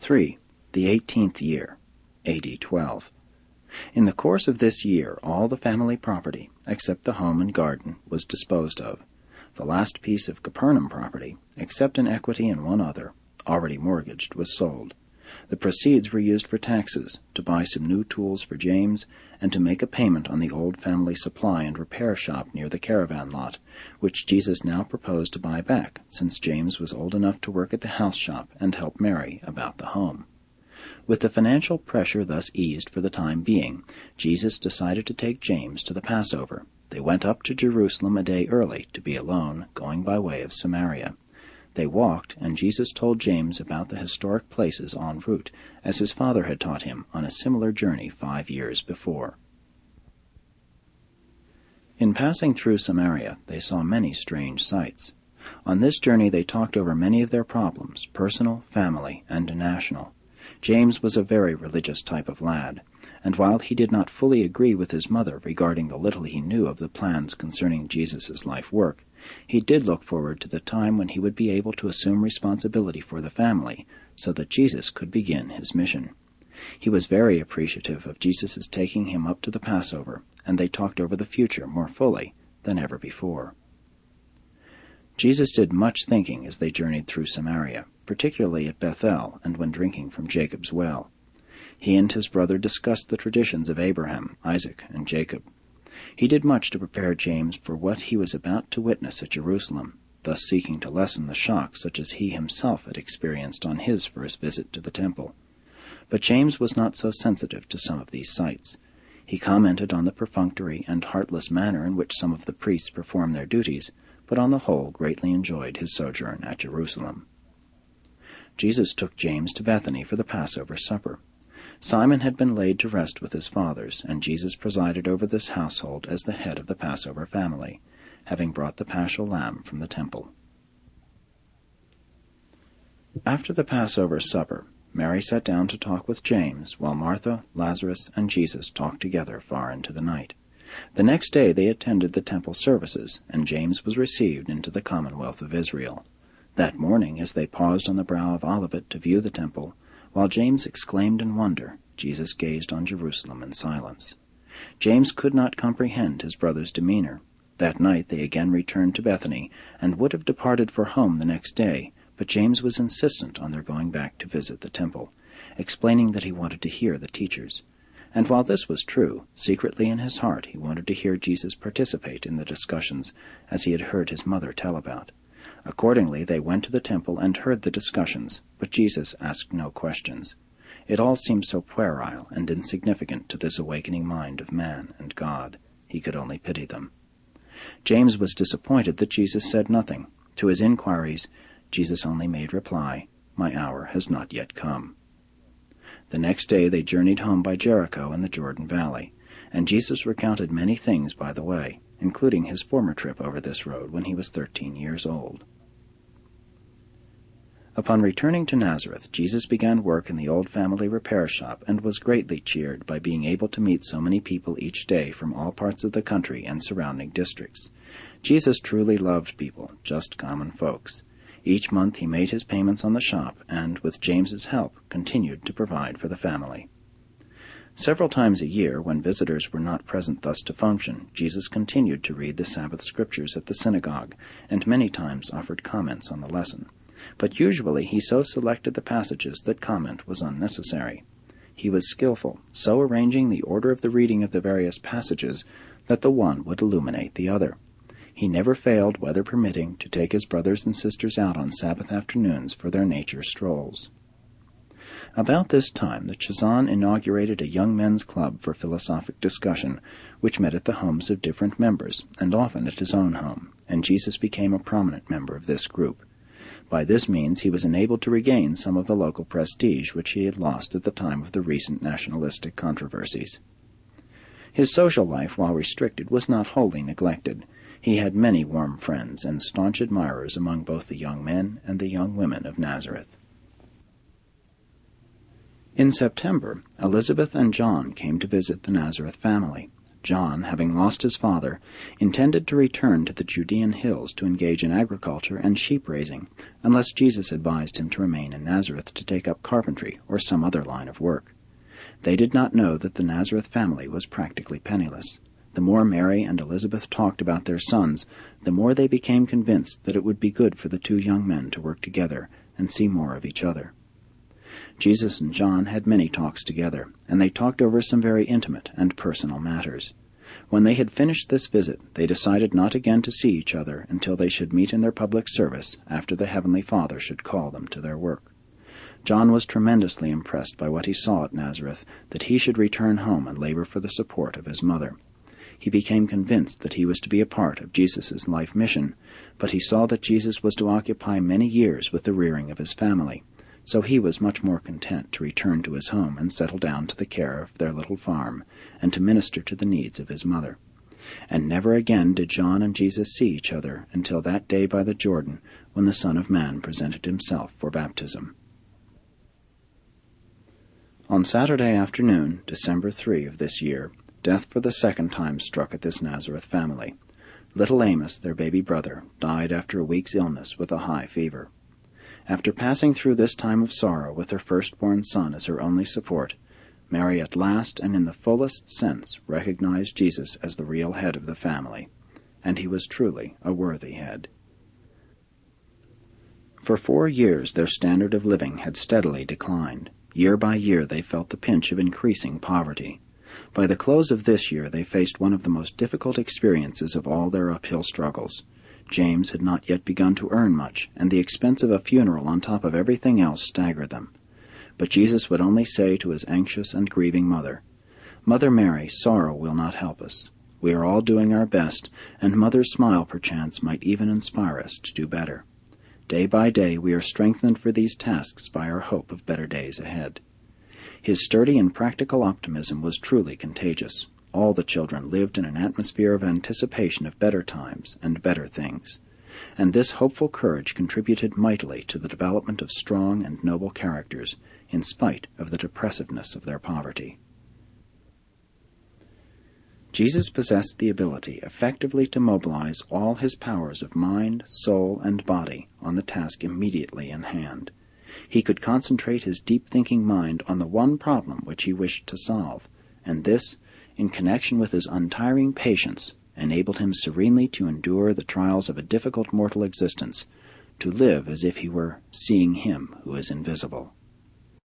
3. The 18th year, A.D. 12. In the course of this year all the family property, except the home and garden, was disposed of. The last piece of Capernaum property, except an equity in one other, already mortgaged, was sold. The proceeds were used for taxes, to buy some new tools for James, and to make a payment on the old family supply and repair shop near the caravan lot, which Jesus now proposed to buy back, since James was old enough to work at the house shop and help Mary about the home. With the financial pressure thus eased for the time being, Jesus decided to take James to the Passover. They went up to Jerusalem a day early to be alone, going by way of Samaria. They walked, and Jesus told James about the historic places en route, as his father had taught him on a similar journey 5 years before. In passing through Samaria, they saw many strange sights. On this journey they talked over many of their problems, personal, family, and national. James was a very religious type of lad, and while he did not fully agree with his mother regarding the little he knew of the plans concerning Jesus' life work, he did look forward to the time when he would be able to assume responsibility for the family, so that Jesus could begin his mission. He was very appreciative of Jesus' taking him up to the Passover, and they talked over the future more fully than ever before. Jesus did much thinking as they journeyed through Samaria, particularly at Bethel and when drinking from Jacob's well. He and his brother discussed the traditions of Abraham, Isaac, and Jacob. He did much to prepare James for what he was about to witness at Jerusalem, thus seeking to lessen the shock such as he himself had experienced on his first visit to the temple. But James was not so sensitive to some of these sights. He commented on the perfunctory and heartless manner in which some of the priests performed their duties, but on the whole greatly enjoyed his sojourn at Jerusalem. Jesus took James to Bethany for the Passover supper. Simon had been laid to rest with his fathers, and Jesus presided over this household as the head of the Passover family, having brought the paschal lamb from the temple. After the Passover supper, Mary sat down to talk with James, while Martha, Lazarus, and Jesus talked together far into the night. The next day they attended the temple services, and James was received into the commonwealth of Israel. That morning, as they paused on the brow of Olivet to view the temple, while James exclaimed in wonder, Jesus gazed on Jerusalem in silence. James could not comprehend his brother's demeanor. That night they again returned to Bethany, and would have departed for home the next day, but James was insistent on their going back to visit the temple, explaining that he wanted to hear the teachers. And while this was true, secretly in his heart he wanted to hear Jesus participate in the discussions, as he had heard his mother tell about. Accordingly, they went to the temple and heard the discussions, but Jesus asked no questions. It all seemed so puerile and insignificant to this awakening mind of man and God. He could only pity them. James was disappointed that Jesus said nothing. To his inquiries, Jesus only made reply, "My hour has not yet come." The next day they journeyed home by Jericho in the Jordan Valley, and Jesus recounted many things by the way, including his former trip over this road when he was 13 years old. Upon returning to Nazareth, Jesus began work in the old family repair shop and was greatly cheered by being able to meet so many people each day from all parts of the country and surrounding districts. Jesus truly loved people, just common folks. Each month he made his payments on the shop and, with James's help, continued to provide for the family. Several times a year, when visitors were not present thus to function, Jesus continued to read the Sabbath scriptures at the synagogue, and many times offered comments on the lesson. But usually he so selected the passages that comment was unnecessary. He was skillful, so arranging the order of the reading of the various passages that the one would illuminate the other. He never failed, weather permitting, to take his brothers and sisters out on Sabbath afternoons for their nature strolls. About this time, the Chazan inaugurated a young men's club for philosophic discussion, which met at the homes of different members, and often at his own home, and Jesus became a prominent member of this group. By this means he was enabled to regain some of the local prestige which he had lost at the time of the recent nationalistic controversies. His social life, while restricted, was not wholly neglected. He had many warm friends and staunch admirers among both the young men and the young women of Nazareth. In September, Elizabeth and John came to visit the Nazareth family. John, having lost his father, intended to return to the Judean hills to engage in agriculture and sheep-raising, unless Jesus advised him to remain in Nazareth to take up carpentry or some other line of work. They did not know that the Nazareth family was practically penniless. The more Mary and Elizabeth talked about their sons, the more they became convinced that it would be good for the two young men to work together and see more of each other. Jesus and John had many talks together, and they talked over some very intimate and personal matters. When they had finished this visit, they decided not again to see each other until they should meet in their public service after the Heavenly Father should call them to their work. John was tremendously impressed by what he saw at Nazareth, that he should return home and labor for the support of his mother. He became convinced that he was to be a part of Jesus' life mission, but he saw that Jesus was to occupy many years with the rearing of his family, so he was much more content to return to his home and settle down to the care of their little farm, and to minister to the needs of his mother. And never again did John and Jesus see each other until that day by the Jordan when the Son of Man presented himself for baptism. On Saturday afternoon, December 3 of this year, death for the second time struck at this Nazareth family. Little Amos, their baby brother, died after a week's illness with a high fever. After passing through this time of sorrow with her firstborn son as her only support, Mary at last and in the fullest sense recognized Jesus as the real head of the family, and he was truly a worthy head. For 4 years their standard of living had steadily declined. Year by year they felt the pinch of increasing poverty. By the close of this year they faced one of the most difficult experiences of all their uphill struggles. James had not yet begun to earn much, and the expense of a funeral on top of everything else staggered them. But Jesus would only say to his anxious and grieving mother, "Mother Mary, sorrow will not help us. We are all doing our best, and Mother's smile perchance might even inspire us to do better. Day by day we are strengthened for these tasks by our hope of better days ahead." His sturdy and practical optimism was truly contagious. All the children lived in an atmosphere of anticipation of better times and better things, and this hopeful courage contributed mightily to the development of strong and noble characters, in spite of the depressiveness of their poverty. Jesus possessed the ability effectively to mobilize all his powers of mind, soul, and body on the task immediately in hand. He could concentrate his deep-thinking mind on the one problem which he wished to solve, and this, in connection with his untiring patience, enabled him serenely to endure the trials of a difficult mortal existence, to live as if he were seeing him who is invisible.